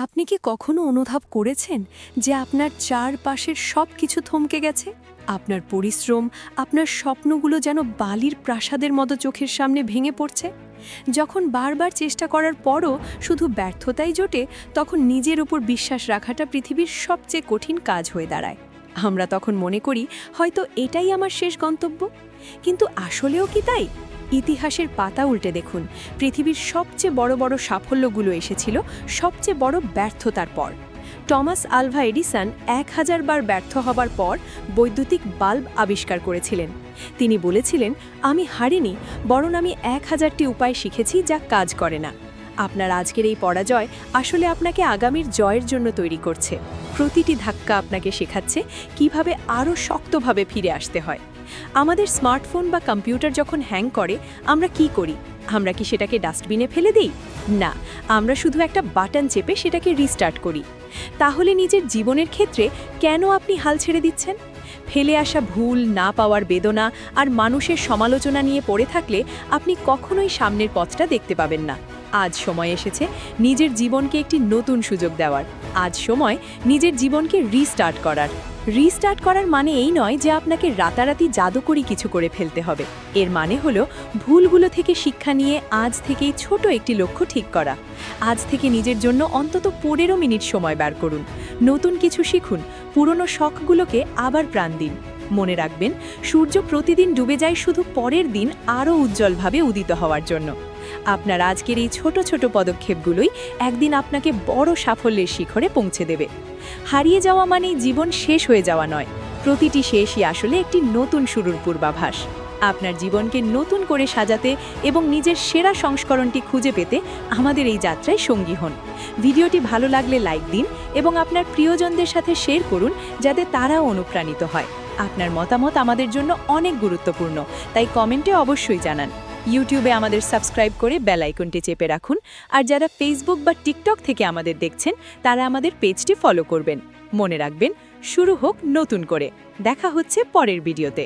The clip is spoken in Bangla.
আপনি কি কখনো অনুভব করেছেন যে আপনার চারপাশের সব কিছু থমকে গেছে? আপনার পরিশ্রম, আপনার স্বপ্নগুলো যেন বালির প্রাসাদের মতো চোখের সামনে ভেঙে পড়ছে? যখন বারবার চেষ্টা করার পরও শুধু ব্যর্থতাই জোটে, তখন নিজের উপর বিশ্বাস রাখাটা পৃথিবীর সবচেয়ে কঠিন কাজ হয়ে দাঁড়ায়। আমরা তখন মনে করি হয়তো এটাই আমার শেষ গন্তব্য। কিন্তু আসলেও কি তাই? ইতিহাসের পাতা উল্টে দেখুন, পৃথিবীর সবচেয়ে বড় বড় সাফল্যগুলো এসেছিল সবচেয়ে বড় ব্যর্থতার পর। টমাস আলভা এডিসন 1000 বার ব্যর্থ হবার পর বৈদ্যুতিক বাল্ব আবিষ্কার করেছিলেন। তিনি বলেছিলেন, আমি হারিনি, বরং আমি 1000টি উপায় শিখেছি যা কাজ করে না। আপনার আজকের এই পরাজয় আসলে আপনাকে আগামীর জয়ের জন্য তৈরি করছে। প্রতিটি ধাক্কা আপনাকে শেখাচ্ছে কিভাবে আরও শক্তভাবে ফিরে আসতে হয়। আমাদের স্মার্টফোন বা কম্পিউটার যখন হ্যাং করে, আমরা কি করি? আমরা কি সেটাকে ডাস্টবিনে ফেলে দিই? না, আমরা শুধু একটা বাটন চেপে সেটাকে রিস্টার্ট করি। তাহলে নিজের জীবনের ক্ষেত্রে কেন আপনি হাল ছেড়ে দিচ্ছেন? ফেলে আসা ভুল, না পাওয়ার বেদনা আর মানুষের সমালোচনা নিয়ে পড়ে থাকলে আপনি কখনোই সামনের পথটা দেখতে পাবেন না। আজ সময় এসেছে নিজের জীবনকে একটি নতুন সুযোগ দেওয়ার। আজ সময় নিজের জীবনকে রিস্টার্ট করার। রিস্টার্ট করার মানে এই নয় যে আপনাকে রাতারাতি জাদুকরি কিছু করে ফেলতে হবে। এর মানে হলো ভুলগুলো থেকে শিক্ষা নিয়ে আজ থেকেই ছোট একটি লক্ষ্য ঠিক করা। আজ থেকে নিজের জন্য অন্তত 15 মিনিট সময় বের করুন। নতুন কিছু শিখুন, পুরনো শখগুলোকে আবার প্রাণ দিন। মনে রাখবেন, সূর্য প্রতিদিন ডুবে যায় শুধু পরের দিন আরও উজ্জ্বলভাবে উদিত হওয়ার জন্য। আপনার আজকের এই ছোট ছোট পদক্ষেপগুলোই একদিন আপনাকে বড় সাফল্যের শিখরে পৌঁছে দেবে। হারিয়ে যাওয়া মানেই জীবন শেষ হয়ে যাওয়া নয়, প্রতিটি শেষই আসলে একটি নতুন শুরুর পূর্বাভাস। আপনার জীবনকে নতুন করে সাজাতে এবং নিজের সেরা সংস্করণটি খুঁজে পেতে আমাদের এই যাত্রায় সঙ্গী হন। ভিডিওটি ভালো লাগলে লাইক দিন এবং আপনার প্রিয়জনদের সাথে শেয়ার করুন, যাতে তারাও অনুপ্রাণিত হয়। আপনার মতামত আমাদের জন্য অনেক গুরুত্বপূর্ণ, তাই কমেন্টে অবশ্যই জানান। ইউটিউবে আমাদের সাবস্ক্রাইব করে বেল আইকনটি চেপে রাখুন, আর যারা ফেসবুক বা টিকটক থেকে আমাদের দেখছেন তারা আমাদের পেজটি ফলো করবেন। মনে রাখবেন, শুরু হোক নতুন করে। দেখা হচ্ছে পরের ভিডিওতে।